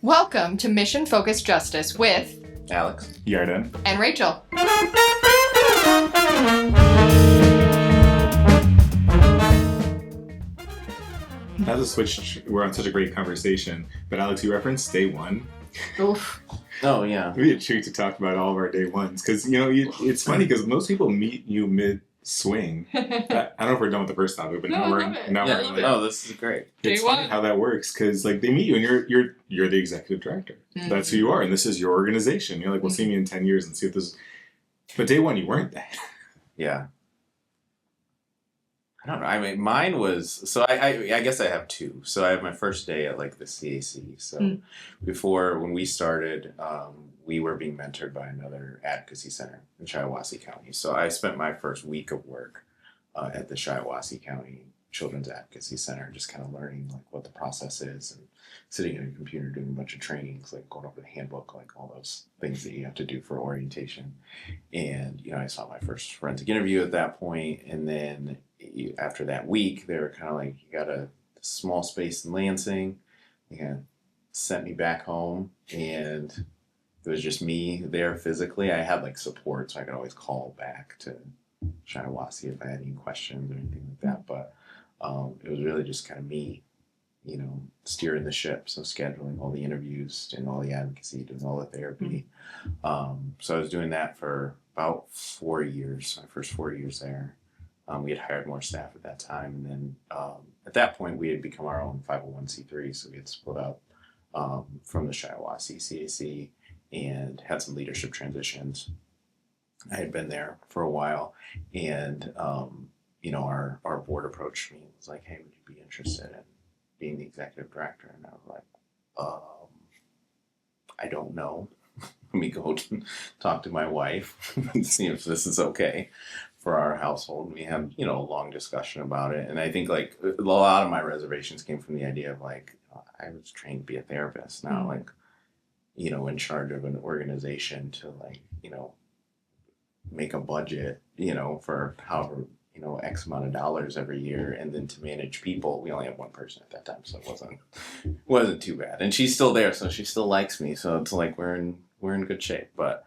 Welcome to Mission Focused Justice with Alex, Yarden, and Rachel. Not to switch, we're on such a great conversation, but Alex, you referenced day one. Oof. Oh, yeah. It'd be a treat to talk about all of our day ones, because, it's funny, because most people meet you mid-swing. I don't know if we're done with the first topic, but No, now I we're love it. now Yeah, we're I love like, it. Oh, this is great. it's Day funny one. how that works, because like they meet you and you're the executive director. Mm-hmm. That's who you are, and this is your organization. You're like, well, see me in 10 years and see if this. But day one, you weren't that. Yeah. I don't know. I mean, mine was, so I guess I have two. So I have my first day at like the CAC. So before, when we started, we were being mentored by another advocacy center in Shiawassee County. So I spent my first week of work at the Shiawassee County Children's Advocacy Center, just kind of learning like what the process is and sitting at a computer doing a bunch of trainings, like going over the handbook, like all those things that you have to do for orientation. And, I saw my first forensic interview at that point. And then after that week, they were kind of like, you got a small space in Lansing. They kind of sent me back home, and it was just me there physically. I had like support, so I could always call back to Shiawassee if I had any questions or anything like that. But it was really just kind of me, steering the ship. So scheduling all the interviews, doing all the advocacy, doing all the therapy. So I was doing that for about 4 years, my first 4 years there. We had hired more staff at that time. And then at that point, we had become our own 501c3. So we had split up from the Shiawassee CAC and had some leadership transitions. I had been there for a while, and our board approached me and was like, "Hey, would you be interested in being the executive director?" And I was like, "I don't know. Let me go talk to my wife and see if this is okay for our household." We had a long discussion about it, and I think like a lot of my reservations came from the idea of like I was trained to be a therapist, not like in charge of an organization to like make a budget for however X amount of dollars every year, and then to manage people. We only had one person at that time, so it wasn't too bad. And she's still there, so she still likes me. So it's like we're in good shape. But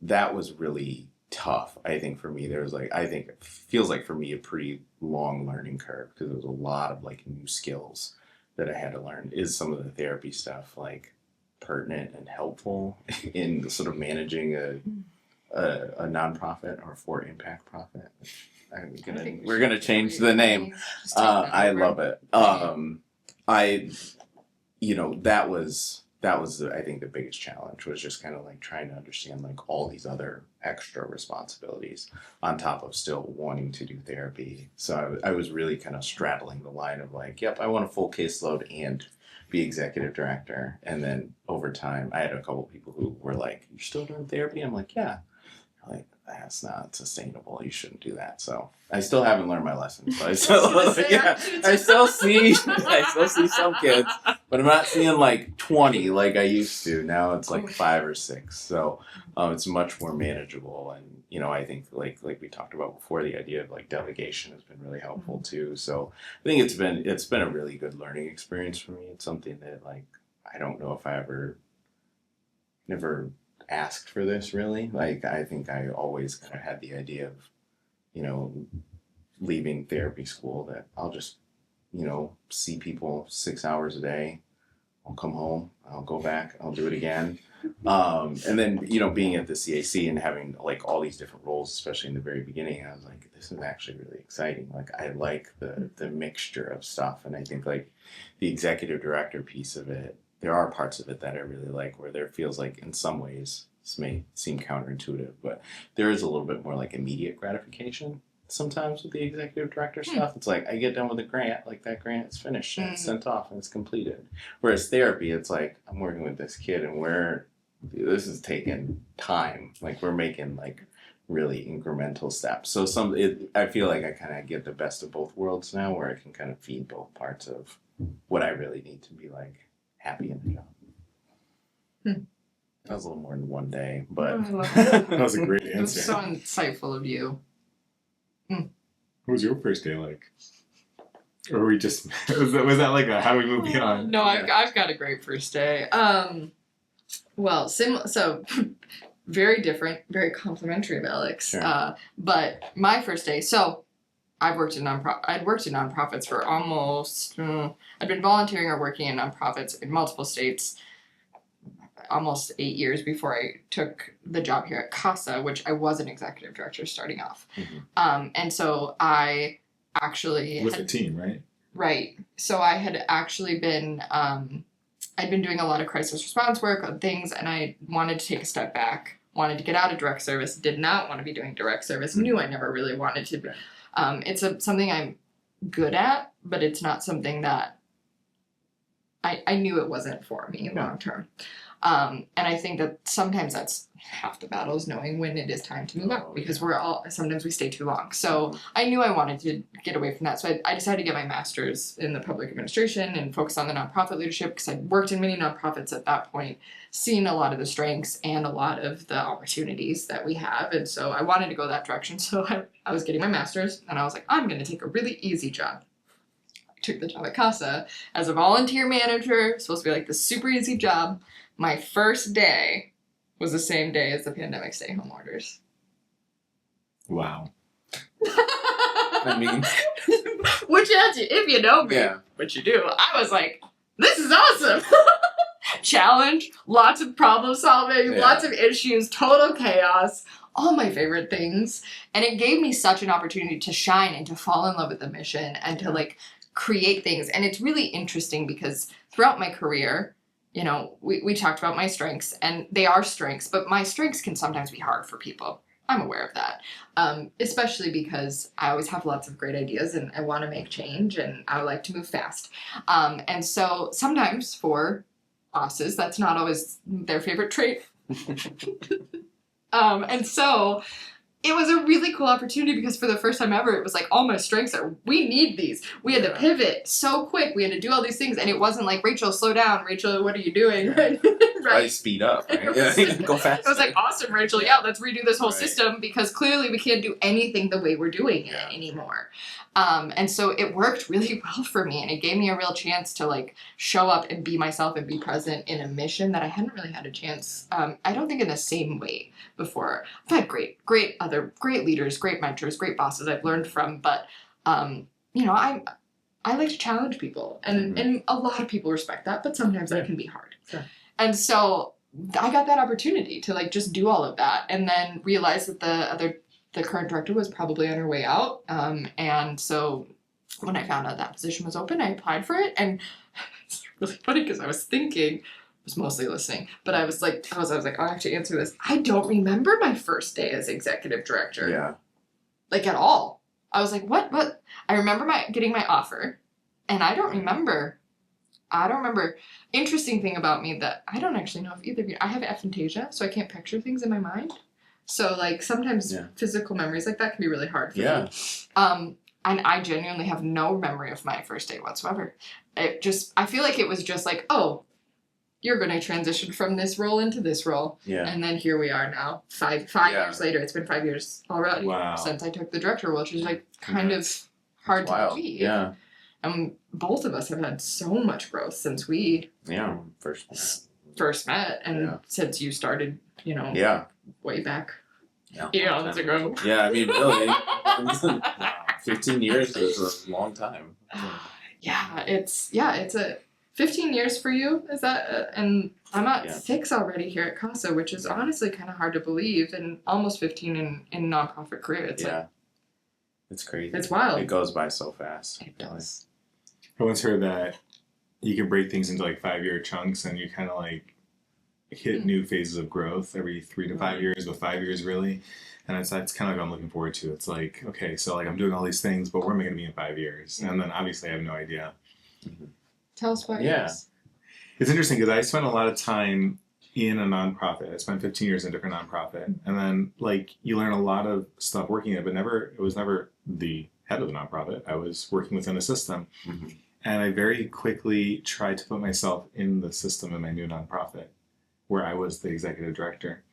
that was really tough. I think for me, it feels like for me a pretty long learning curve, because there was a lot of like new skills that I had to learn. Is some of the therapy stuff like pertinent and helpful in sort of managing a nonprofit or for impact profit? We're gonna change the name. I love it. That was I think the biggest challenge, was just kind of like trying to understand like all these other extra responsibilities on top of still wanting to do therapy. So I was really kind of straddling the line of like, yep, I want a full caseload and be executive director. And then over time, I had a couple people who were like, "You're still doing therapy?" I'm like, "Yeah." Like, that's not sustainable. You shouldn't do that. So I still haven't learned my lesson. So I still see some kids, but I'm not seeing like 20 like I used to. Now it's like 5 or 6. So it's much more manageable. And I think like we talked about before, the idea of like delegation has been really helpful too. So I think it's been a really good learning experience for me. It's something that like I don't know if I never asked for this really. Like I think I always kind of had the idea of leaving therapy school that I'll just see people 6 hours a day. I'll come home, I'll go back, I'll do it again. And then being at the CAC and having like all these different roles, especially in the very beginning, I was like, this is actually really exciting. Like I like the mixture of stuff. And I think like the executive director piece of it, there are parts of it that I really like, where there feels like in some ways, this may seem counterintuitive, but there is a little bit more like immediate gratification sometimes with the executive director stuff. It's like I get done with a grant, like that grant is finished and it's sent off and it's completed. Whereas therapy, it's like I'm working with this kid and this is taking time. Like we're making like really incremental steps. So I feel like I kind of get the best of both worlds now, where I can kind of feed both parts of what I really need to be like happy in the job. That was a little more than one day, but That was a great It was answer. so insightful of you. What was your first day like? Or were we just was that like a how do we move beyond? No, Yeah. I've got a great first day. Well, so very different, very complimentary of Alex. Sure. But my first day, so I'd worked in nonprofits for almost. I'd been volunteering or working in nonprofits in multiple states almost 8 years before I took the job here at CASA, which I was an executive director starting off. Mm-hmm. And so I actually With the team, right? Right. So I had actually been, I'd been doing a lot of crisis response work on things, and I wanted to take a step back, wanted to get out of direct service, did not want to be doing direct service, knew I never really wanted to be. It's something I'm good at, but it's not something that I knew it wasn't for me long term. And I think that sometimes that's half the battle is knowing when it is time to move out, because sometimes we stay too long. So I knew I wanted to get away from that. So I decided to get my master's in the public administration and focus on the nonprofit leadership, because I'd worked in many nonprofits at that point, seen a lot of the strengths and a lot of the opportunities that we have. And so I wanted to go that direction. So I was getting my master's, and I was like, I'm going to take a really easy job. I took the job at CASA as a volunteer manager, supposed to be like the super easy job. My first day was the same day as the pandemic stay-home orders. Wow. I mean, which, if you know me, yeah. which you do, I was like, this is awesome. Challenge, lots of problem solving, lots of issues, total chaos, all my favorite things. And it gave me such an opportunity to shine and to fall in love with the mission and to like create things. And it's really interesting because throughout my career, you know, we talked about my strengths, and they are strengths, but my strengths can sometimes be hard for people. I'm aware of that, especially because I always have lots of great ideas and I want to make change and I like to move fast. And so sometimes for bosses, that's not always their favorite trait. And so it was a really cool opportunity because for the first time ever, it was like, all my strengths are, we need these. We had to pivot so quick. We had to do all these things. And it wasn't like, Rachel, slow down. Rachel, what are you doing? Right? Right. Speed up. Right? Go fast. It was like, awesome, Rachel. Yeah, let's redo this whole system because clearly we can't do anything the way we're doing it anymore. And so it worked really well for me, and it gave me a real chance to like show up and be myself and be present in a mission that I hadn't really had a chance. I don't think in the same way before. I've had great leaders, great mentors, great bosses I've learned from, but you know, I like to challenge people, and a lot of people respect that, but sometimes that can be hard. Sure. And so I got that opportunity to like just do all of that, and then realize that the current director was probably on her way out. And so when I found out that position was open, I applied for it. And it's really funny because I was mostly listening, but I was like, oh, I have to answer this. I don't remember my first day as executive director. Yeah. Like at all. I was like, what? I remember getting my offer, and I don't remember. Interesting thing about me that I don't actually know if either of you, I have aphantasia, so I can't picture things in my mind. So, like, sometimes physical memories like that can be really hard for me. And I genuinely have no memory of my first day whatsoever. I feel like it was just like, oh, you're going to transition from this role into this role. Yeah. And then here we are now, five years later. It's been 5 years already since I took the director role, which is, like, kind of hard to believe. Yeah. And both of us have had so much growth since we first met and since you started, you know, way back eons ago. Yeah, I mean, really, 15 years is a long time. It's a 15 years for you, is that, and I'm at 6 already here at CASA, which is honestly kind of hard to believe, and almost 15 in nonprofit career. It's it's crazy. It's wild. It goes by so fast. It does. I once heard that you can break things into like 5-year chunks, and you kind of like hit new phases of growth every 3 to 5 years, with 5 years really. And that's kind of what I'm looking forward to. It's like, okay, so like I'm doing all these things, but where am I going to be in 5 years? And then obviously I have no idea. Tell us about yours. It's interesting because I spent a lot of time in a nonprofit. I spent 15 years in a different nonprofit. And then like you learn a lot of stuff working it, but it was never the head of the nonprofit. I was working within a system. Mm-hmm. And I very quickly tried to put myself in the system in my new nonprofit, where I was the executive director.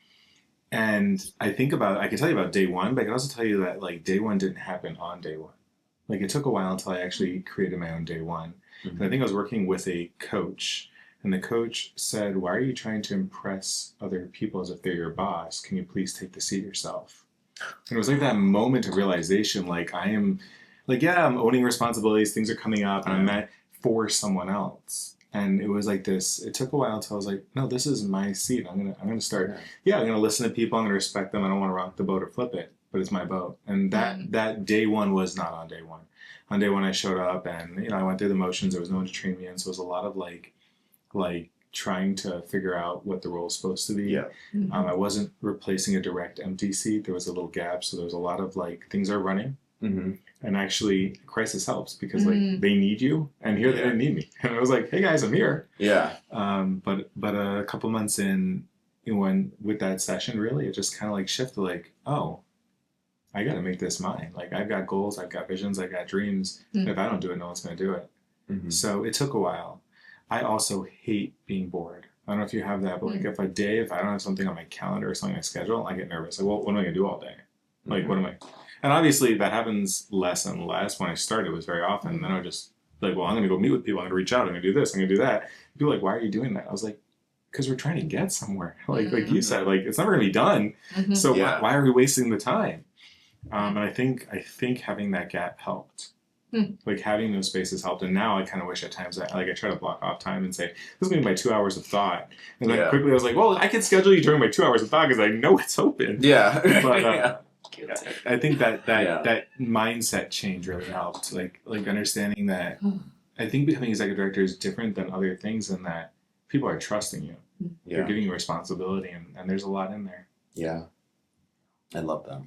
And I can tell you about day one, but I can also tell you that like day one didn't happen on day one. Like, it took a while until I actually created my own day one. Mm-hmm. And I think I was working with a coach, and the coach said, "Why are you trying to impress other people as if they're your boss? Can you please take the seat yourself?" And it was like that moment of realization, like, I'm owning responsibilities, things are coming up, and I'm meant for someone else. And it was like this, it took a while until I was like, no, this is my seat. I'm gonna start, I'm gonna listen to people, I'm gonna respect them, I don't want to rock the boat or flip it, but it's my boat. And that day one was not on day one. On day one I showed up and, I went through the motions, there was no one to train me in, so it was a lot of like trying to figure out what the role was supposed to be. Yeah. I wasn't replacing a direct empty seat. There was a little gap, so there was a lot of like things are running. Mm-hmm. And actually, crisis helps because like they need you, and here they didn't need me. And I was like, "Hey guys, I'm here." Yeah. But a couple months in, when with that session, really, it just kind of like shifted. Like, oh, I got to make this mine. Like, I've got goals, I've got visions, I've got dreams. If I don't do it, no one's going to do it. Mm-hmm. So it took a while. I also hate being bored. I don't know if you have that, but like if I don't have something on my calendar or something on my schedule, I get nervous. Like, well, what am I gonna do all day? Like, what am I? And obviously that happens less and less. When I started, it was very often. And then I would just like, well, I'm gonna go meet with people. I'm gonna reach out. I'm gonna do this. I'm gonna do that. People are like, why are you doing that? I was like, because we're trying to get somewhere. Like you said, like it's never gonna be done. So why are we wasting the time? And I think having that gap helped. Like having those spaces helped, and now I kind of wish at times that I try to block off time and say this is going to be my 2 hours of thought, and then quickly I was like, well, I can schedule you during my 2 hours of thought because I know it's open. Yeah, but I think that mindset change really helped. Like understanding that I think becoming executive director is different than other things in that people are trusting you, they're giving you responsibility, and there's a lot in there. Yeah, I love that.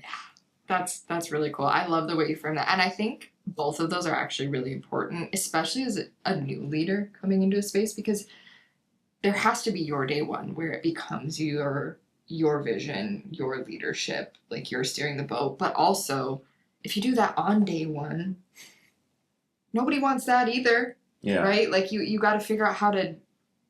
That's really cool. I love the way you frame that, and I think both of those are actually really important, especially as a new leader coming into a space, because there has to be your day one where it becomes your vision, your leadership, like you're steering the boat. But also, if you do that on day one, nobody wants that either. Yeah. Right? Like you got to figure out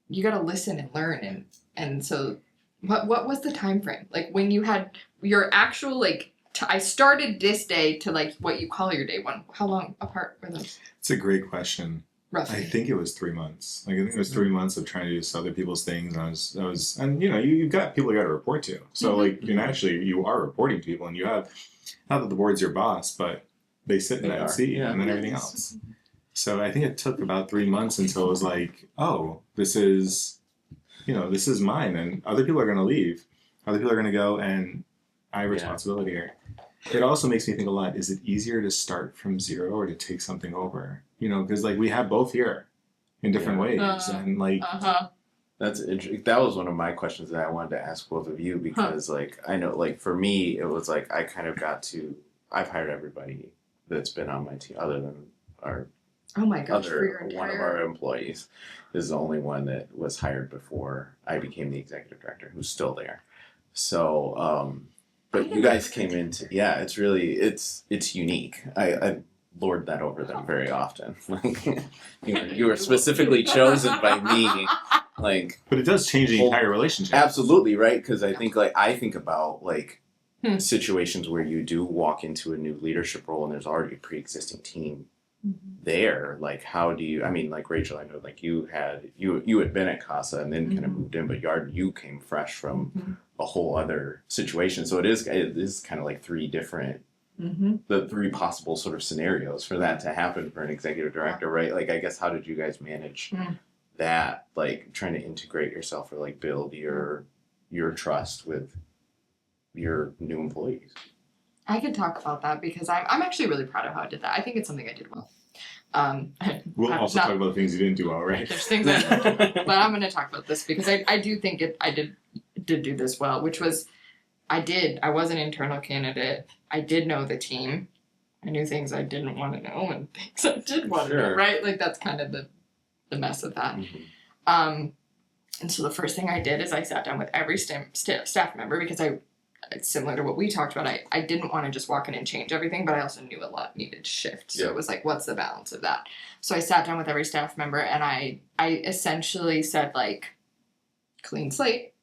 you got to listen and learn, and so what was the time frame? Like when you had your actual like. I started this day to like what you call your day one. How long apart were those? It's a great question. Roughly. I think it was 3 months. Like I think it was 3 months of trying to do other people's things. And you've got people you got to report to. So like you are reporting to people, and you have not that the board's your boss, but they sit in that seat and then everything else. So I think it took about 3 months until it was like, oh, this is mine, and other people are going to leave. Other people are going to go, and I have responsibility here. It also makes me think a lot, is it easier to start from zero or to take something over? Because like we have both here in different ways. And like... That's interesting. That was one of my questions that I wanted to ask both of you, because like, I know like for me, it was like, I kind of I've hired everybody that's been on my team other than our one of our employees is the only one that was hired before I became the executive director, who's still there. So, but you guys came into, it's really, it's unique. I lord that over them very often. Like, you were specifically chosen by me. Like, but it does change the entire relationship. Absolutely, right? Because I think about like situations where you do walk into a new leadership role and there's already a pre-existing team there. Like, how do you? I mean, like Rachel, I know like you had been at Casa and then kind of moved in, but Yarden, you came fresh from a whole other situation. So it is kind of like three different. The three possible sort of scenarios for that to happen for an executive director, right? Like, I guess, how did you guys manage that, like trying to integrate yourself or like build your trust with your new employees? I could talk about that because I'm actually really proud of how I did that. I think it's something I did well. We'll also talk about the things you didn't do well, right? There's things but I'm going to talk about this because I do think I did do this well, which was I was an internal candidate. I did know the team. I knew things I didn't want to know and things I did want to know, right? Like, that's kind of the mess of that. And so the first thing I did is I sat down with every staff member because it's similar to what we talked about. I didn't want to just walk in and change everything, but I also knew a lot needed to shift. So it was like, what's the balance of that? So I sat down with every staff member and I essentially said, like, clean slate.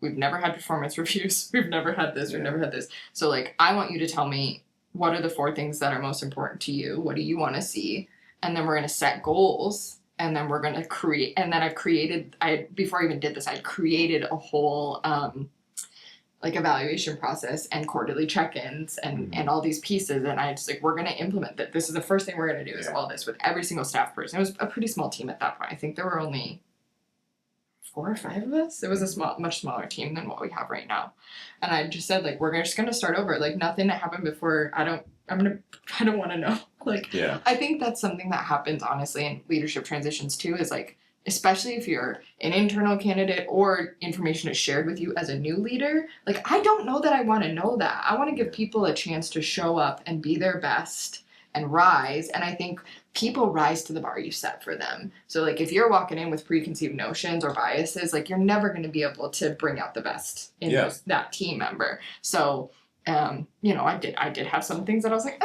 We've never had performance reviews. We've never had this. We've never had this. So, like, I want you to tell me what are the 4 things that are most important to you? What do you want to see? And then we're going to set goals. And then we're going to create, and then before I even did this, I'd created a whole, like evaluation process and quarterly check-ins and all these pieces. And I just like, we're going to implement that. This is the first thing we're going to do is all this with every single staff person. It was a pretty small team at that point. I think there were only 4 or 5 of us. It was a much smaller team than what we have right now. And I just said, like, we're just going to start over. Like, nothing that happened before. I don't want to know. Like, I think that's something that happens, honestly, in leadership transitions, too, is, like, especially if you're an internal candidate or information is shared with you as a new leader. Like, I don't know that I want to know that. I want to give people a chance to show up and be their best and rise. And I think people rise to the bar you set for them. So, like, if you're walking in with preconceived notions or biases, like, you're never going to be able to bring out the best in that team member. So, you know, I did have some things that I was like,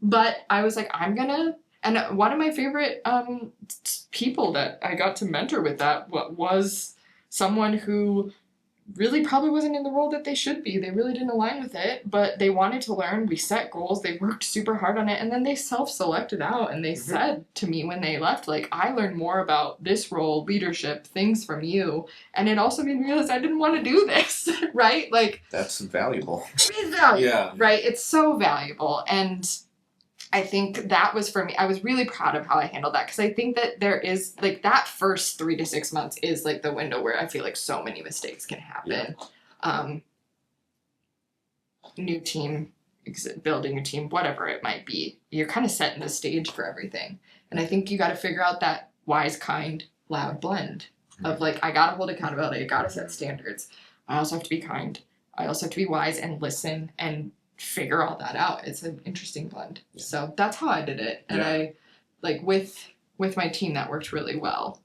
but I was like, and one of my favorite people that I got to mentor with that was someone who really probably wasn't in the role that they should be. They really didn't align with it, but they wanted to learn. We set goals. They worked super hard on it, and then they self-selected out, and they said to me when they left, like, I learned more about this role, leadership, things from you, and it also made me realize I didn't want to do this, right? Like, that's valuable. It is valuable, right? It's so valuable, and I think that was for me. I was really proud of how I handled that because I think that there is like that first 3 to 6 months is like the window where I feel like so many mistakes can happen. New team, building a team, whatever it might be, you're kind of setting the stage for everything. And I think you got to figure out that wise, kind, loud blend of like, I got to hold accountability. I got to set standards. I also have to be kind. I also have to be wise and listen and figure all that out. It's an interesting blend. So that's how I did it. And I like with my team that worked really well.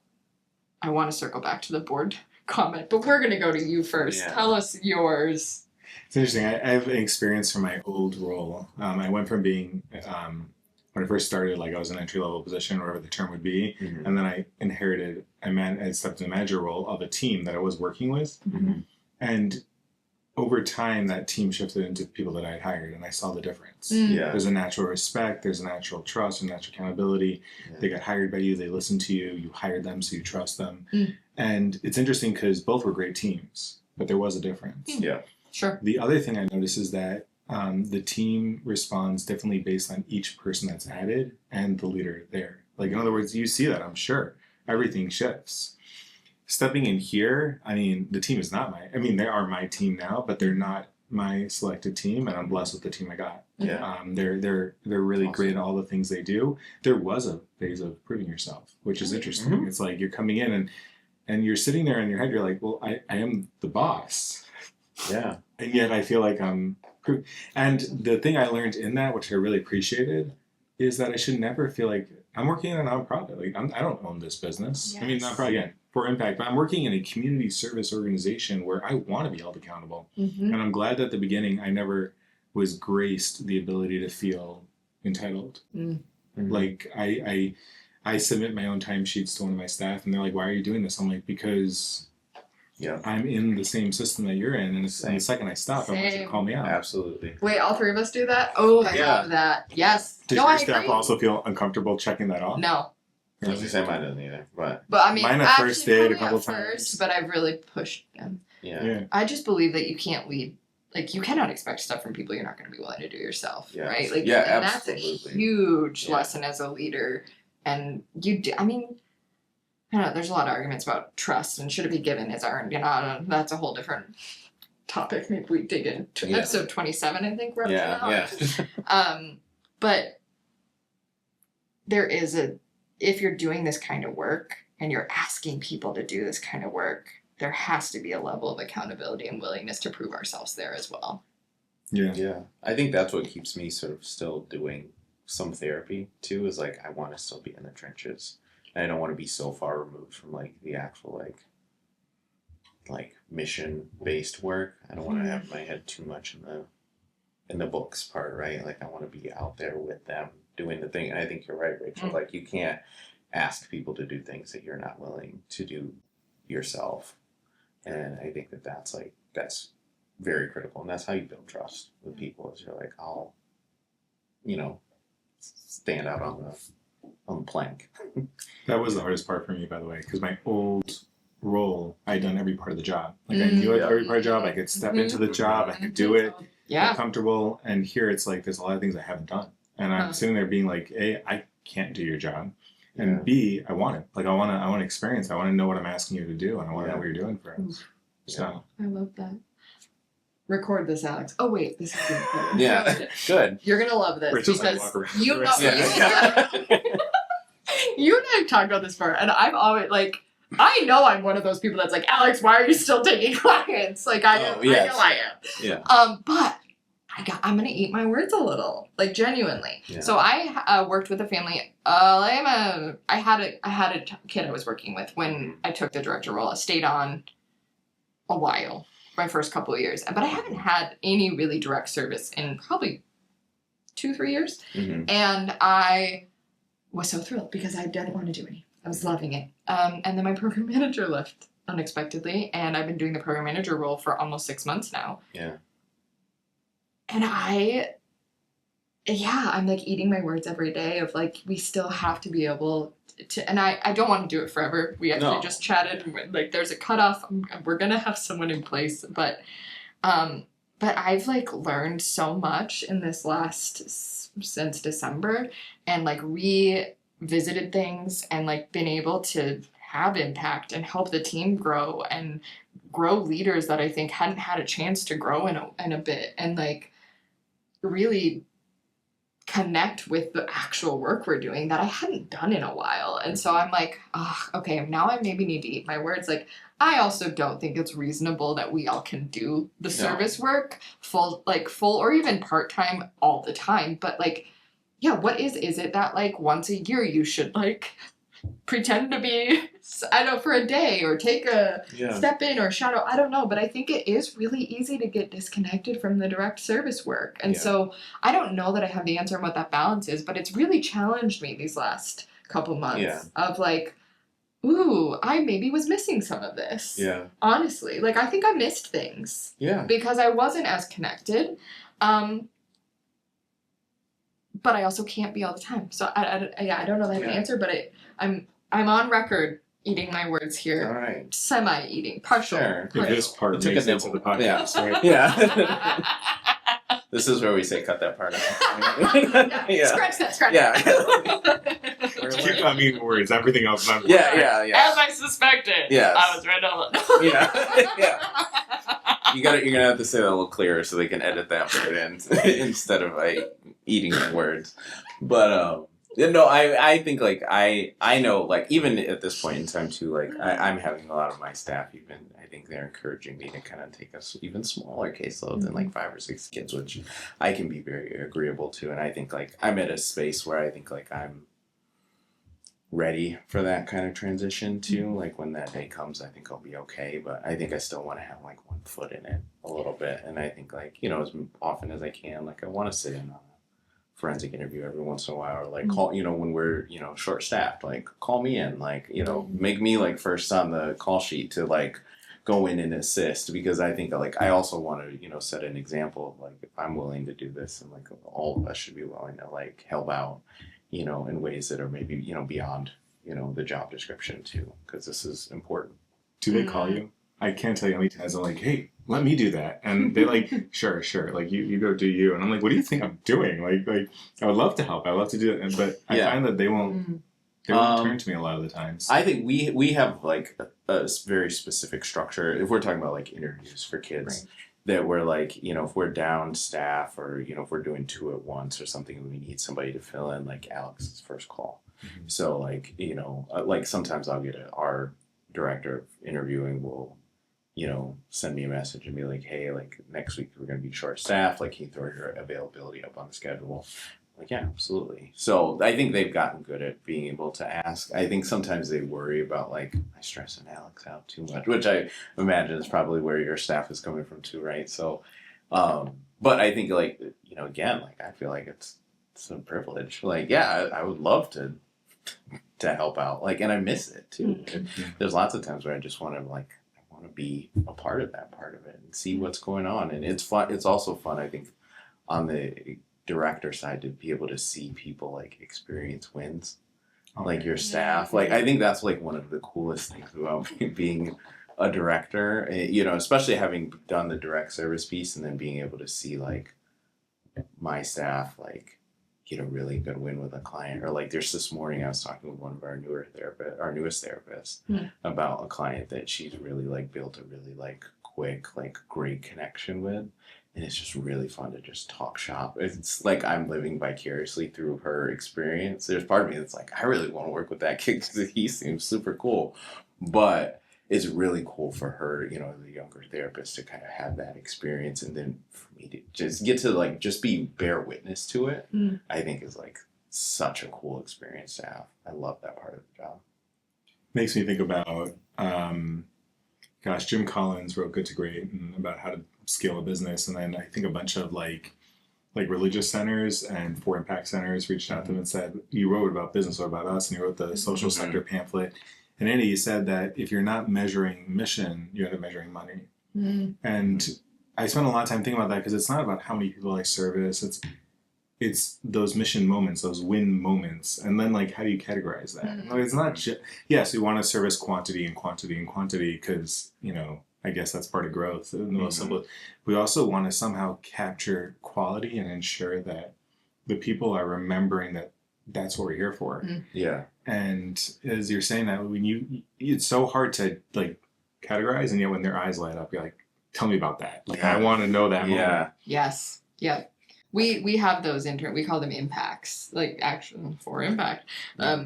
I want to circle back to the board comment, but we're going to go to you first. Tell us yours. It's interesting. I have an experience from my old role. I went from being when I first started, like I was an entry level position, whatever the term would be, and then I inherited I stepped in the manager role of a team that I was working with, and over time, that team shifted into people that I had hired, and I saw the difference. There's a natural respect, there's a natural trust, and natural accountability. They got hired by you, they listened to you, you hired them, so you trust them. And it's interesting because both were great teams, but there was a difference. Sure. The other thing I noticed is that the team responds differently based on each person that's added and the leader there. Like, in other words, you see that, I'm sure. Everything shifts. Stepping in here, I mean, the team is not they are my team now, but they're not my selected team, and I'm blessed with the team I got. They're really great at all the things they do. There was a phase of proving yourself, which is interesting. It's like you're coming in and you're sitting there in your head, you're like, well, I am the boss. And yet I feel like I'm... And the thing I learned in that, which I really appreciated, is that I should never feel like I'm working in a nonprofit. Like, I don't own this business. I mean, nonprofit, again, for impact, but I'm working in a community service organization where I want to be held accountable. And I'm glad that at the beginning I never was graced the ability to feel entitled. Like, I submit my own timesheets to one of my staff, and they're like, why are you doing this? I'm like, because I'm in the same system that you're in, and the second I stop, I want you to call me out. Absolutely. Wait, all 3 of us do that? Oh, I love that. Yes. Does your staff also feel uncomfortable checking that off? No. I was gonna say mine doesn't either, but I mean, mine at first did a couple times. But I've really pushed them. I just believe that you can't lead. Like, you cannot expect stuff from people you're not going to be willing to do yourself, right? Like, and that's a huge lesson as a leader. And I mean, I don't know, there's a lot of arguments about trust and should it be given as earned. You know, that's a whole different topic. Maybe we dig into episode 27, I think we're up to now. But there is if you're doing this kind of work and you're asking people to do this kind of work, there has to be a level of accountability and willingness to prove ourselves there as well. I think that's what keeps me sort of still doing some therapy too, is like, I want to still be in the trenches. And I don't want to be so far removed from like the actual like mission based work. I don't want to have my head too much in the books part, right? Like, I want to be out there with them doing the thing. And I think you're right, Rachel. Like, you can't ask people to do things that you're not willing to do yourself. And I think that's very critical. And that's how you build trust with people, is you're like, I'll stand out on the plank. That was the hardest part for me, by the way, because my old role, I had done every part of the job. Like I knew every part of the job. I could step into the job. I could do it. Yeah. Feel comfortable. And here it's like there's a lot of things I haven't done, and I'm sitting there being like, A, I can't do your job, and B, I want it. Like I want to experience. I want to know what I'm asking you to do, and I want to know what you're doing for us. So I love that. Record this, Alex. Oh wait, this is good. Yeah, good. You're gonna love this Rachel's like, because walk around you the know rest of Yeah. you and I have talked about this before, and I'm always like, I know I'm one of those people that's like, Alex, why are you still taking clients? Like I know I am. Yeah. But I'm gonna eat my words a little, like genuinely. Yeah. So I worked with a family. I had a kid I was working with when I took the director role. I stayed on a while, my first couple of years, but I haven't had any really direct service in probably 2-3 years, and I was so thrilled because I didn't want to do any. I was loving it. And then my program manager left unexpectedly, and I've been doing the program manager role for almost 6 months now. Yeah. And I'm like eating my words every day of like, we still have to be able to, and I don't want to do it forever. We actually just chatted, and like there's a cutoff. We're going to have someone in place, but I've like learned so much in this since December, and like revisited things and like been able to have impact and help the team grow and grow leaders that I think hadn't had a chance to grow in a bit, and like really connect with the actual work we're doing that I hadn't done in a while. And so I'm like, okay, now I maybe need to eat my words. Like, I also don't think it's reasonable that we all can do the service work full or even part-time all the time. But like, yeah, what is it that like once a year you should like pretend to be, I don't know, for a day or take a step in or shadow, I don't know, but I think it is really easy to get disconnected from the direct service work. And so I don't know that I have the answer on what that balance is, but it's really challenged me these last couple months of like, ooh, I maybe was missing some of this. Yeah. Honestly, like I think I missed things. Yeah. Because I wasn't as connected. But I also can't be all the time. So I don't know that I have an answer, but I'm on record eating my words here. All right. Semi-eating. Partial. Sure. This part makes it to the podcast, right? Yeah. This is where we say cut that part out. Scratch that. Keep on eating words. Everything else. Yeah. As I suspected. Yeah. I was right on it. Yeah. You're gonna have to say that a little clearer so they can edit that part in instead of eating the words. But I think like I know like even at this point in time too, like I'm having a lot of my staff even, I think they're encouraging me to kind of take a even smaller caseload than like 5 or 6 kids, which I can be very agreeable to. And I think like I'm at a space where I think like I'm ready for that kind of transition too. Like when that day comes, I think I'll be okay, but I think I still want to have like one foot in it a little bit. And I think like, as often as I can, like I want to sit in on a forensic interview every once in a while, or like call, when we're, short staffed, like call me in, like, make me like first on the call sheet to like go in and assist, because I think like I also want to, set an example of like if I'm willing to do this, and like all of us should be willing to like help out, in ways that are maybe, beyond, the job description too, because this is important. Do they call you? I can't tell you how many times I'm like, hey, let me do that. And they're like, sure. Like you go do you. And I'm like, what do you think I'm doing? Like I would love to help. I love to do it. But I find that they won't turn to me a lot of the times. I think we have like a very specific structure. If we're talking about like interviews for kids, right, that we're like, if we're down staff or, if we're doing 2 at once or something and we need somebody to fill in, like Alex's first call. Mm-hmm. So like, like sometimes I'll get our director of interviewing will, send me a message and be like, hey, like next week we're going to be short staffed. Like, can you throw your availability up on the schedule? Like, yeah, absolutely. So I think they've gotten good at being able to ask. I think sometimes they worry about like, I stressing Alex out too much, which I imagine is probably where your staff is coming from too, right? So, but I think like, again, like I feel like it's a privilege. Like, yeah, I would love to help out. Like, and I miss it too. Mm-hmm. There's lots of times where I just want to like, to be a part of that part of it and see what's going on. And it's fun. It's also fun, I think, on the director side to be able to see people like experience wins, Oh, like your staff. Like I think that's like one of the coolest things about being a director, you know, especially having done the direct service piece and then being able to see like my staff like get a really good win with a client. Or like there's this morning I was talking with one of our newest therapists about a client that she's really like built a really like quick, like great connection with. And it's just really fun to just talk shop. It's like I'm living vicariously through her experience. There's part of me that's like, I really want to work with that kid because he seems super cool. But it's really cool for her, you know, the younger therapist to kind of have that experience. And then for me to just get to like, just bear witness to it, I think is like such a cool experience to have. I love that part of the job. Makes me think about, Jim Collins wrote Good to Great and about how to scale a business. And then I think a bunch of like religious centers and for impact centers reached out to him and said, you wrote about business or about us, and you wrote the social sector pamphlet. And Andy, you said that if you're not measuring mission, you end up measuring money. And I spent a lot of time thinking about that because it's not about how many people I service. It's those mission moments, those win moments. And then like, how do you categorize that? Like, it's not just, yes, we want to service quantity and quantity and quantity because, you know, I guess that's part of growth. The most simple. We also want to somehow capture quality and ensure that the people are remembering that that's what we're here for. Yeah. And as you're saying that, when it's so hard to like categorize, and yet when their eyes light up, you're like, tell me about that. Like, I want to know that moment. Yes. Yep. We have those we call them impacts, like action for impact.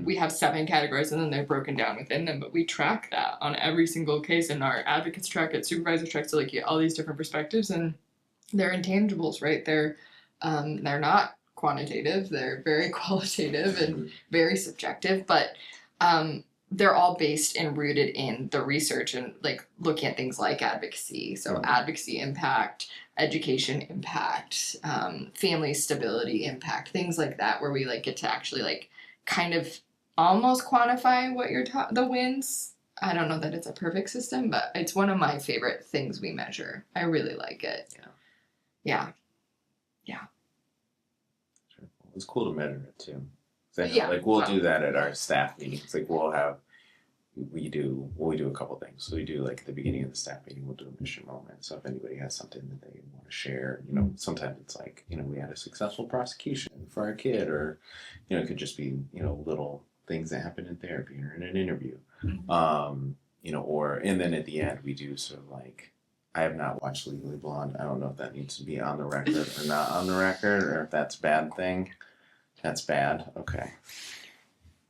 We have 7 categories and then they're broken down within them, but we track that on every single case, and our advocates track it, supervisors track, so like all these different perspectives, and they're intangibles, right? They're not quantitative, they're very qualitative and very subjective, but they're all based and rooted in the research and like looking at things like advocacy. So advocacy impact, education impact, family stability impact, things like that, where we like get to actually like kind of almost quantify what the wins. I don't know that it's a perfect system, but it's one of my favorite things we measure. I really like it. Yeah. It's cool to measure it too. Like we'll do that at our staff meetings. Like we do a couple things. So we do like at the beginning of the staff meeting, we'll do a mission moment. So if anybody has something that they want to share, you know, sometimes it's like, you know, we had a successful prosecution for our kid, or, you know, it could just be, you know, little things that happen in therapy or in an interview. You know, and then at the end we do sort of like, I have not watched Legally Blonde. I don't know if that needs to be on the record or not on the record, or if that's a bad thing. That's bad. Okay.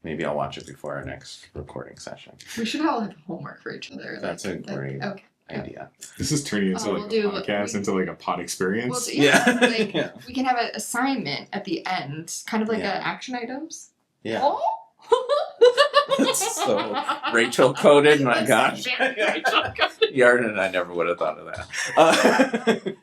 Maybe I'll watch it before our next recording session. We should all have homework for each other. That's a great idea. This is turning into like a podcast, into like a pod experience. We can have an assignment at the end, kind of like action items. Yeah. Oh? So Rachel coded, my gosh. Yarden and I never would have thought of that.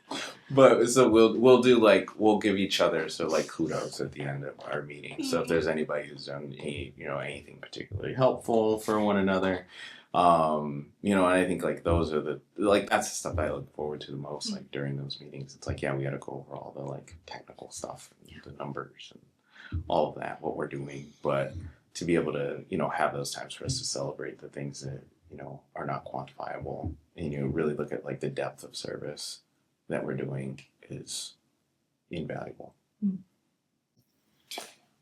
But so we'll do like, we'll give each other sort of like kudos at the end of our meeting. So if there's anybody who's done anything particularly helpful for one another, you know, and I think like those are that's the stuff I look forward to the most, like during those meetings. It's like, we got to go over all the like technical stuff, the numbers and all of that, what we're doing, but to be able to, you know, have those times for us to celebrate the things that, you know, are not quantifiable, and, you know, really look at like the depth of service that we're doing is invaluable.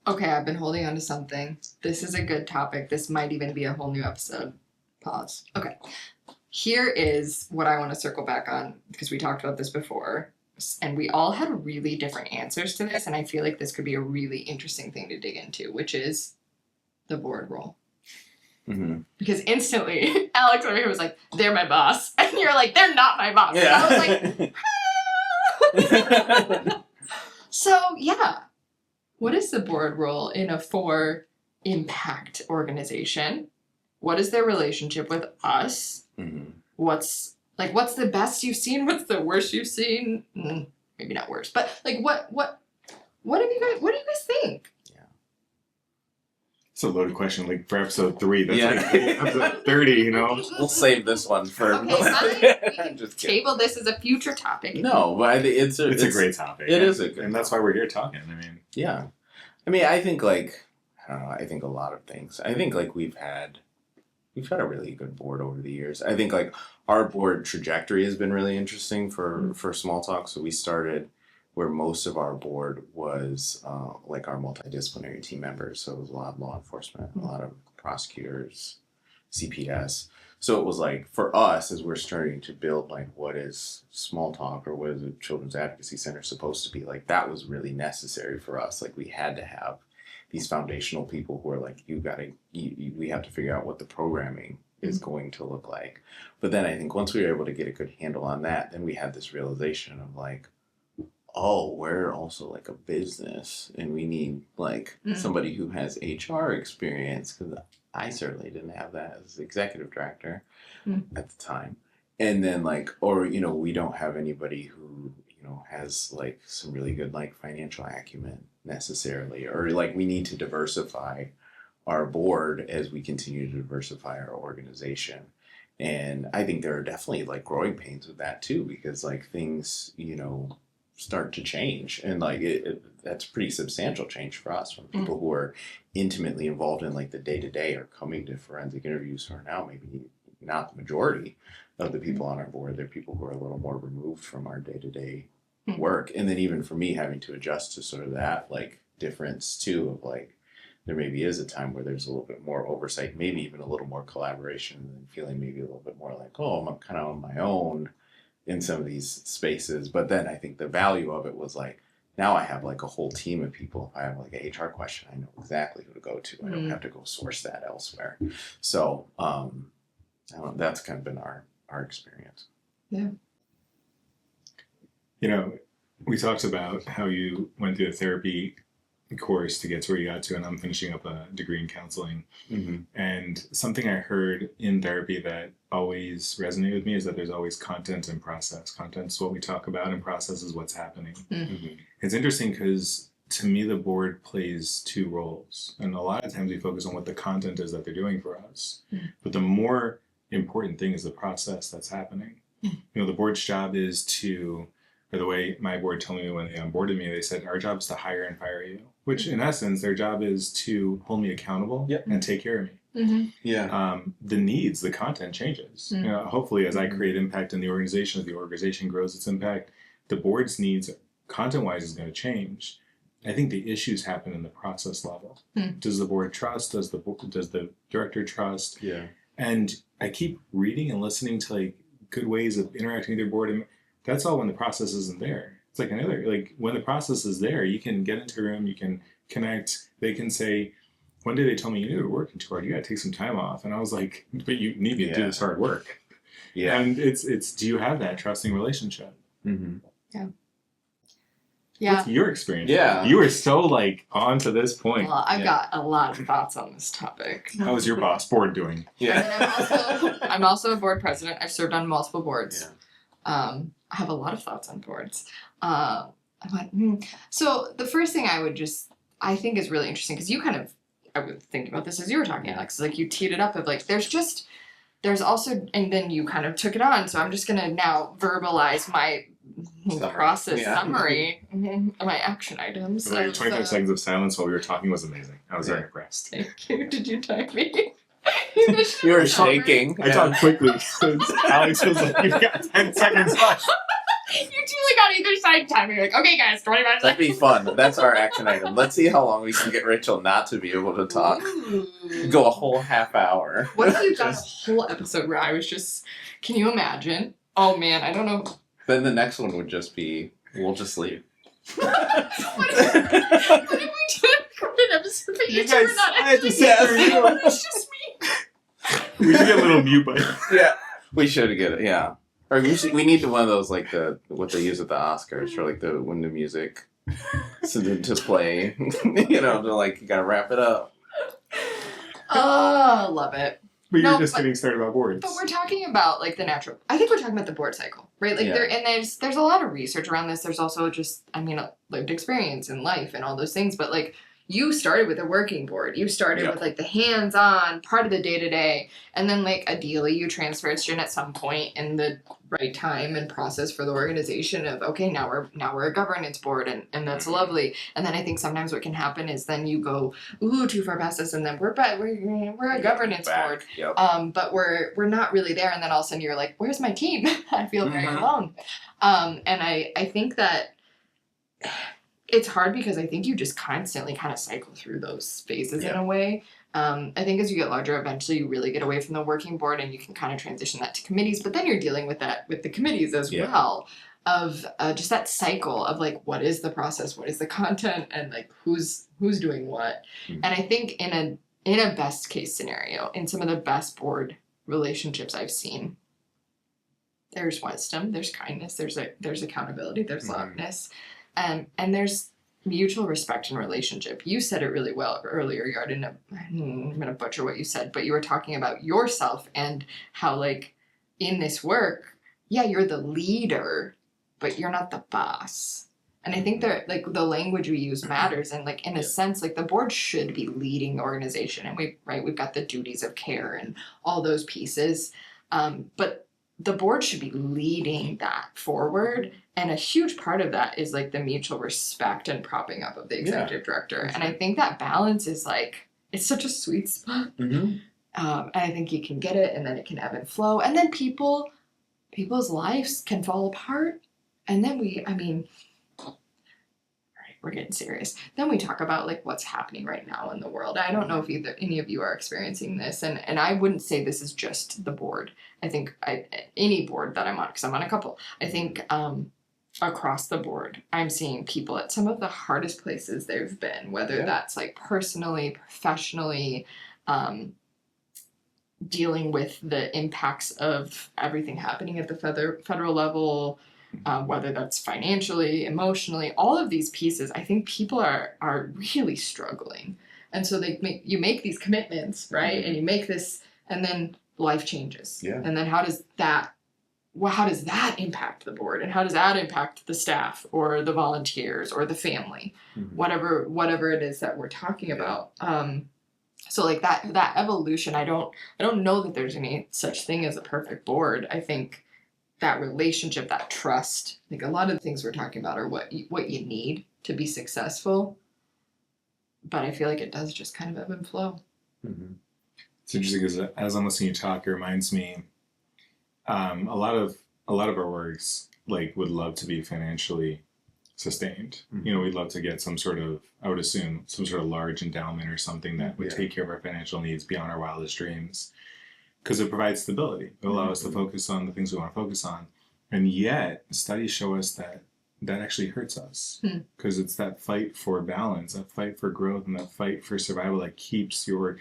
Okay, I've been holding on to something. This is a good topic. This might even be a whole new episode. Pause. Okay. Here is what I want to circle back on, because we talked about this before, and we all had really different answers to this, and I feel like this could be a really interesting thing to dig into, which is the board role. Because instantly, Alex over here was like, they're my boss. And you're like, they're not my boss. Yeah. And I was like, So, what is the board role in a for impact organization? What is their relationship with us? What's the best you've seen? What's the worst you've seen? Maybe not worst, but like what do you guys think? It's a loaded question, like for episode 3. That's Yeah. like episode 30, you know? We'll save this one for. Okay, fine. We can Just kidding. table this as a future topic. No, but I think it's It's a great topic. It is a good and that's why we're here talking. I mean, Yeah. I mean, I think like I don't know, I think a lot of things. I think like we've had a really good board over the years. I think like our board trajectory has been really interesting for Small Talk. So we started where most of our board was like our multidisciplinary team members. So it was a lot of law enforcement, a lot of prosecutors, CPS. So it was like for us as we're starting to build like what is Small Talk or what is a Children's Advocacy Center supposed to be, like that was really necessary for us. Like we had to have these foundational people who are like, we have to figure out what the programming is going to look like. But then I think once we were able to get a good handle on that, then we had this realization of like, oh, we're also like a business and we need like somebody who has HR experience, because I certainly didn't have that as executive director at the time. And then like, or, you know, we don't have anybody who, you know, has like some really good like financial acumen necessarily, or like we need to diversify our board as we continue to diversify our organization. And I think there are definitely like growing pains with that too, because like things, you know, start to change, and like that's pretty substantial change for us from people who are intimately involved in like the day-to-day or coming to forensic interviews who are now maybe not the majority of the people on our board. They're people who are a little more removed from our day-to-day work. And then even for me having to adjust to sort of that like difference too, of like there maybe is a time where there's a little bit more oversight, maybe even a little more collaboration, and feeling maybe a little bit more like, oh, I'm kind of on my own in some of these spaces. But then I think the value of it was like, now I have like a whole team of people. If I have like a HR question, I know exactly who to go to. I don't have to go source that elsewhere. So I don't know, that's kind of been our experience. Yeah. you know, we talked about how you went through a therapy course to get to where you got to, and I'm finishing up a degree in counseling. And something I heard in therapy that always resonated with me is that there's always content and process. Content's what we talk about, and process is what's happening. It's interesting because to me, the board plays two roles, and a lot of times we focus on what the content is that they're doing for us. But the more important thing is the process that's happening. You know, the board's job is to, or the way my board told me when they onboarded me, they said, our job is to hire and fire you, which in essence, their job is to hold me accountable and take care of me. The needs, the content changes. You know, hopefully, as I create impact in the organization, as the organization grows its impact, the board's needs, content-wise, is going to change. I think the issues happen in the process level. Does the board trust? Does the director trust? And I keep reading and listening to like good ways of interacting with your board, and that's all when the process isn't there. It's like another, like when the process is there, you can get into a room, you can connect. They can say, one day they told me, you know, you're working too hard, you got to take some time off. And I was like, but you need me to do this hard work. And it's do you have that trusting relationship? What's your experience? You were so like on to this point. Well, I've got a lot of thoughts on this topic. How is your boss board doing? I'm also a board president. I've served on multiple boards. I have a lot of thoughts on boards. So the first thing I think is really interesting, because I was thinking about this as you were talking, Alex, like you teed it up of like, there's also, and then you kind of took it on. So I'm just going to now verbalize my process summary, my action items. Like 25 seconds of silence while we were talking was amazing. I was very impressed. Thank you. Did you time me? You were shaking. I talked quickly because Alex was like, you've got 10 seconds left. You two like on either side time. You're like, okay guys, 25 seconds. That'd be fun. That's our action item. Let's see how long we can get Rachel not to be able to talk. Go a whole half hour. What if you got a whole episode where I was just, can you imagine? Oh man, I don't know. Then the next one would just be, we'll just leave. What if we did an episode but you two were not actually here. It's just me. We should get a little mute button. We should get it, Or we need one of those, like what they use at the Oscars for like when the music to play. You know, they're like, you gotta wrap it up. Oh, love it. But you're just getting started about boards. But we're talking about like I think we're talking about the board cycle, right? Like there's a lot of research around this. There's also just, lived experience in life and all those things. But like, you started with a working board. You started with like the hands-on part of the day-to-day, and then like ideally you transition at some point in the right time and process for the organization of, okay, now we're a governance board, and that's lovely. And then I think sometimes what can happen is then you go too far past this, and then we're a governance board. Yep. But we're not really there, and then all of a sudden you're like, where's my team? I feel very alone. And I think that it's hard because I think you just constantly kind of cycle through those phases in a way. I think as you get larger, eventually you really get away from the working board and you can kind of transition that to committees, but then you're dealing with that with the committees as well, of just that cycle of like, what is the process, what is the content, and like who's doing what. And I think in a best case scenario, in some of the best board relationships I've seen, there's wisdom, there's kindness, there's accountability, there's loveness, and there's mutual respect and relationship. You said it really well earlier, Yarden. I'm going to butcher what you said, but you were talking about yourself and how, like, in this work, you're the leader, but you're not the boss. And I think that, like, the language we use matters. And, like, in a sense, like, the board should be leading the organization. And we've got the duties of care and all those pieces. But the board should be leading that forward. And a huge part of that is like the mutual respect and propping up of the executive director. And I think that balance is like, it's such a sweet spot. And I think you can get it, and then it can ebb and flow. And then people's lives can fall apart. And then we're getting serious. Then we talk about like what's happening right now in the world. I don't know if any of you are experiencing this, and I wouldn't say this is just the board. I think any board that I'm on, because I'm on a couple, I think across the board, I'm seeing people at some of the hardest places they've been, whether that's like personally, professionally, dealing with the impacts of everything happening at the federal level, whether that's financially, emotionally, all of these pieces. I think people are really struggling. And so you make these commitments, right? And you make this, and then life changes. And then how does that impact the board? And how does that impact the staff or the volunteers or the family? Whatever it is that we're talking about. So like that evolution, I don't know that there's any such thing as a perfect board. I think that relationship, that trust, like a lot of the things we're talking about are what you need to be successful. But I feel like it does just kind of ebb and flow. It's interesting because as I'm listening to you talk, it reminds me, a lot of our works like would love to be financially sustained. You know, we'd love to get some sort of, I would assume, some sort of large endowment or something that would take care of our financial needs beyond our wildest dreams. Because it provides stability. It allows us to focus on the things we want to focus on. And yet, studies show us that actually hurts us. Because it's that fight for balance, that fight for growth, and that fight for survival that keeps your...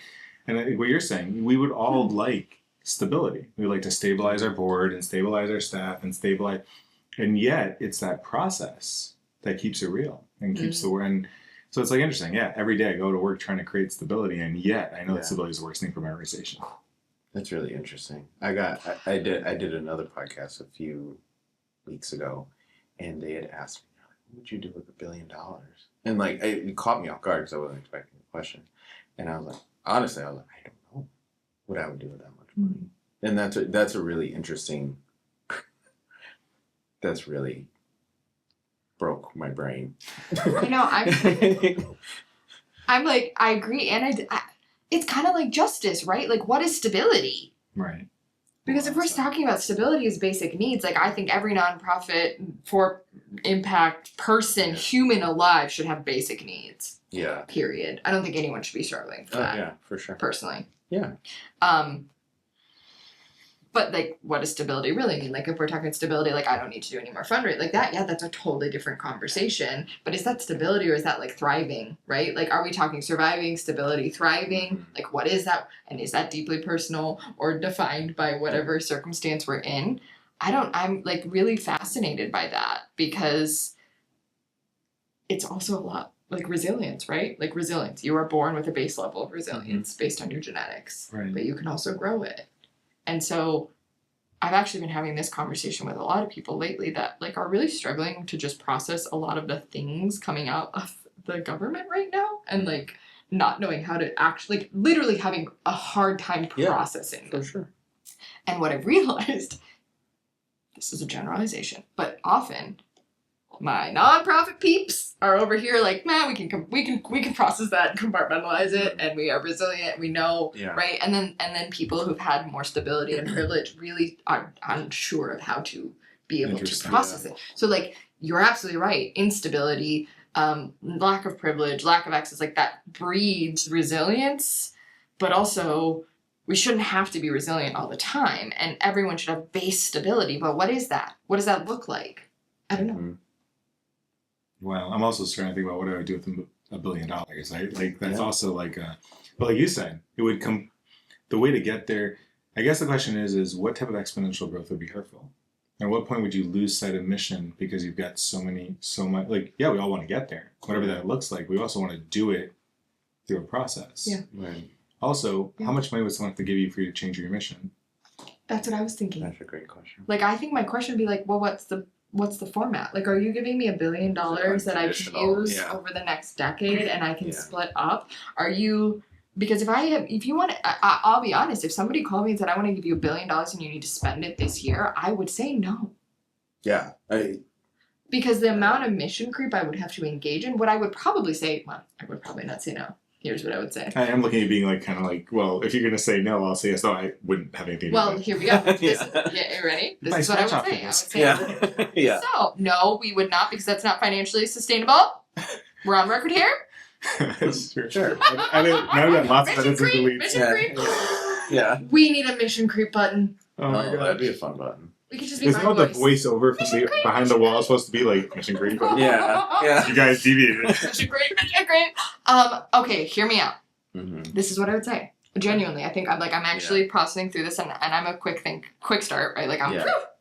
And I think what you're saying, we would all like stability. We like to stabilize our board and stabilize our staff and stabilize... And yet, it's that process that keeps it real and keeps the... And so it's like interesting. Every day I go to work trying to create stability, and yet I know that stability is the worst thing for my organization. That's really interesting. I did another podcast a few weeks ago, and they had asked me, what would you do with $1 billion? And like, it caught me off guard because I wasn't expecting the question. And I was like, honestly, I don't know what I would do with that much money. And that's a really interesting, that's really broke my brain. I know, I'm like, I agree. And it's kind of like justice, right? Like, what is stability? Right. Because if we're talking about stability as basic needs, like, I think every nonprofit for impact person, human alive, should have basic needs. Period. I don't think anyone should be struggling for that. Yeah, for sure. Personally. Yeah. But, like, what does stability really mean? Like, if we're talking stability, like, I don't need to do any more fundraising, like that, that's a totally different conversation. But is that stability, or is that, like, thriving, right? Like, are we talking surviving, stability, thriving? Like, what is that? And is that deeply personal or defined by whatever circumstance we're in? I'm, like, really fascinated by that, because it's also a lot like resilience, right? Like, resilience. You are born with a base level of resilience based on your genetics, but you can also grow it. And so I've actually been having this conversation with a lot of people lately that like are really struggling to just process a lot of the things coming out of the government right now. and like not knowing how to actually, like, literally having a hard time processing. For sure. And what I've realized, this is a generalization, but often my nonprofit peeps are over here like, man, we can process that and compartmentalize it, and we are resilient. We know, right? And then people who've had more stability and privilege really are unsure of how to be able to process it. So like, you're absolutely right. Instability, lack of privilege, lack of access, like that breeds resilience, but also we shouldn't have to be resilient all the time, and everyone should have base stability. But what is that? What does that look like? I don't know. Mm-hmm. Well, I'm also starting to think about what do I do with $1 billion, right? Like, that's also like but like you said, it would come, the way to get there, I guess the question is what type of exponential growth would be hurtful? At what point would you lose sight of mission because you've got so much, like, yeah, we all want to get there, whatever that looks like. We also want to do it through a process. Yeah. Right. Also, how much money would someone have to give you for you to change your mission? That's what I was thinking. That's a great question. Like, I think my question would be like, well, what's the format? Like, are you giving me $1 billion that I can use over the next decade and I can split up? Are you, because if you want to, I'll be honest, if somebody called me and said, I want to give you $1 billion and you need to spend it this year, I would say no. Yeah. Because the amount of mission creep I would have to engage in, what I would probably say, well, I would probably not say no. Here's what I would say. I am looking at being like, kind of like, well, if you're going to say no, I'll say yes. No, I wouldn't have anything to do Well, with it. here we go. You ready? This is what I would say. Yeah. So, no, we would not, because that's not financially sustainable. We're on record here. That's true. Sure. I didn't know that lots of edits and deletes. Mission creep. Yeah. We need a mission creep button. Oh my God. That'd be a fun button. We could just be Isn't my the voice. voiceover from behind the wall supposed to be like mission creep? Yeah. You guys deviated. Mission creep. Okay, hear me out. Mm-hmm. This is what I would say. Genuinely, I think I'm actually processing through this, and I'm a quick start, right? Like,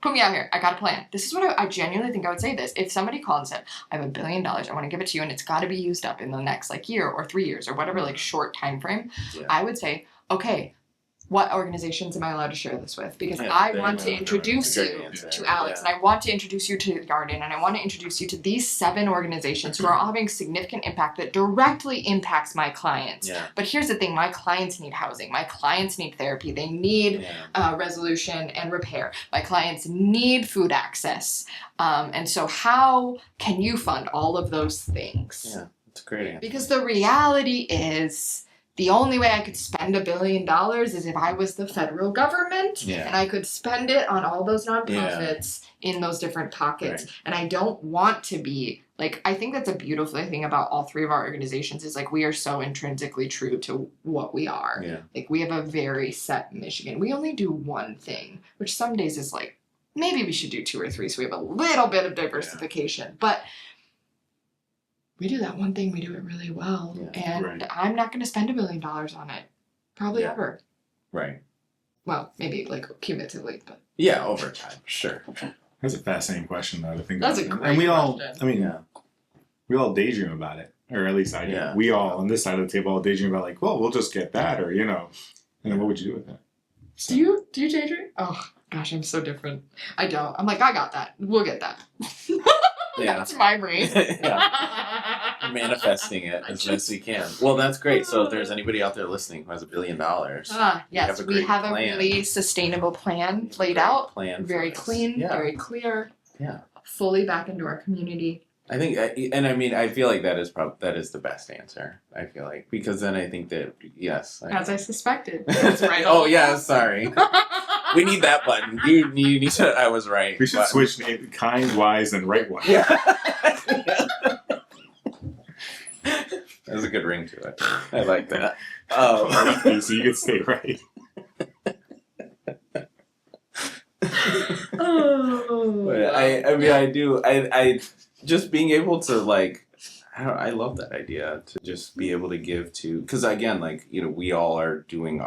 put me out here. I got a plan. This is what I genuinely think I would say this. If somebody called and said, I have $1 billion, I want to give it to you, and it's got to be used up in the next like year or 3 years or whatever, like short time frame, I would say, okay, what organizations am I allowed to share this with? Because I want to introduce you to Alex, and I want to introduce you to Yarden, and I want to introduce you to these 7 organizations who are all having significant impact that directly impacts my clients. Yeah. But here's the thing, my clients need housing, my clients need therapy, they need resolution and repair, my clients need food access. And so how can you fund all of those things? Yeah, that's a great answer. Because the reality is, the only way I could spend $1 billion is if I was the federal government, and I could spend it on all those nonprofits in those different pockets. Right. And I don't want to be, like, I think that's a beautiful thing about all 3 of our organizations is, like, we are so intrinsically true to what we are. Yeah. Like, we have a very set mission. We only do one thing, which some days is like, maybe we should do 2 or 3 so we have a little bit of diversification. But we do that one thing, we do it really well. Yeah. And I'm not going to spend $1 billion on it. Probably ever. Right. Well, maybe like cumulatively, but. Yeah, over time. Sure. That's a fascinating question, though, to think about. That's a great question. We all daydream about it. Or at least I do. Yeah. We all, on this side of the table, all daydream about, like, well, we'll just get that, or, and then what would you do with that? So. Do you daydream? Oh, gosh, I'm so different. I don't. I'm like, I got that. We'll get that. That's my brain. Manifesting it as best we can. Well, that's great. So if there's anybody out there listening who has $1 billion, yes, we have a really sustainable plan laid out. Very clean, very clear. Yeah. Fully back into our community. I think, I feel like that is the best answer. I feel like, because then I think that as I suspected. That's right. Oh yeah, sorry. We need that button. You need to. I was right. We should switch name, kind, wise, and right wise. Yeah. There's a good ring to it. I like that. So you can stay right. I do. I just being able to, like, I love that idea to just be able to give to, because again, like, we all are doing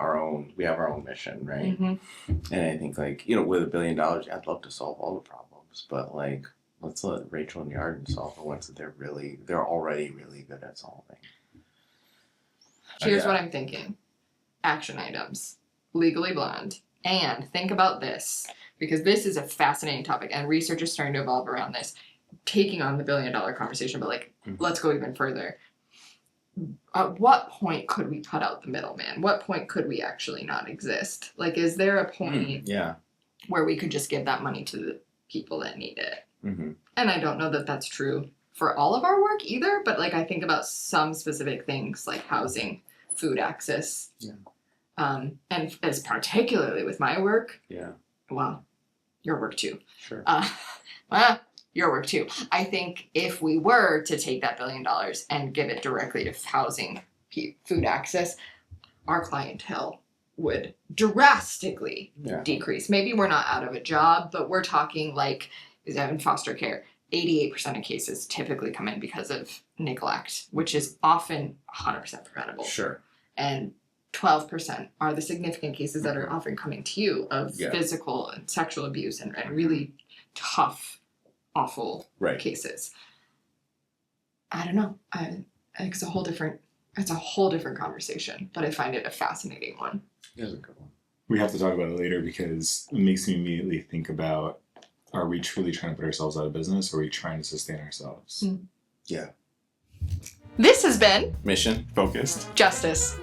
we have our own mission, right? Mm-hmm. And I think, like, with $1 billion, I'd love to solve all the problems, but, like, let's let Rachel and Yarden solve the ones that they're already really good at solving. Here's what I'm thinking. Action items. Legally Blonde. And think about this, because this is a fascinating topic, and research is starting to evolve around this. Taking on the $1 billion conversation, but, like, let's go even further. at what point could we cut out the middleman? What point could we actually not exist? Like, is there a point Yeah. where we could just give that money to the people that need it? Mm-hmm. And I don't know that that's true for all of our work either, but like I think about some specific things like housing, food access, and as particularly with my work, well, your work too. Sure. Well, your work too. I think if we were to take that $1 billion and give it directly to housing, food access, our clientele would drastically decrease. Maybe we're not out of a job, but we're talking like in foster care, 88% of cases typically come in because of neglect, which is often 100% preventable. Sure. And 12% are the significant cases that are often coming to you of physical and sexual abuse and really tough, awful cases. I don't know. I think it's a whole different conversation, but I find it a fascinating one. It is a good one. We have to talk about it later because it makes me immediately think about, are we truly trying to put ourselves out of business, or are we trying to sustain ourselves? Yeah. This has been Mission Focused Justice.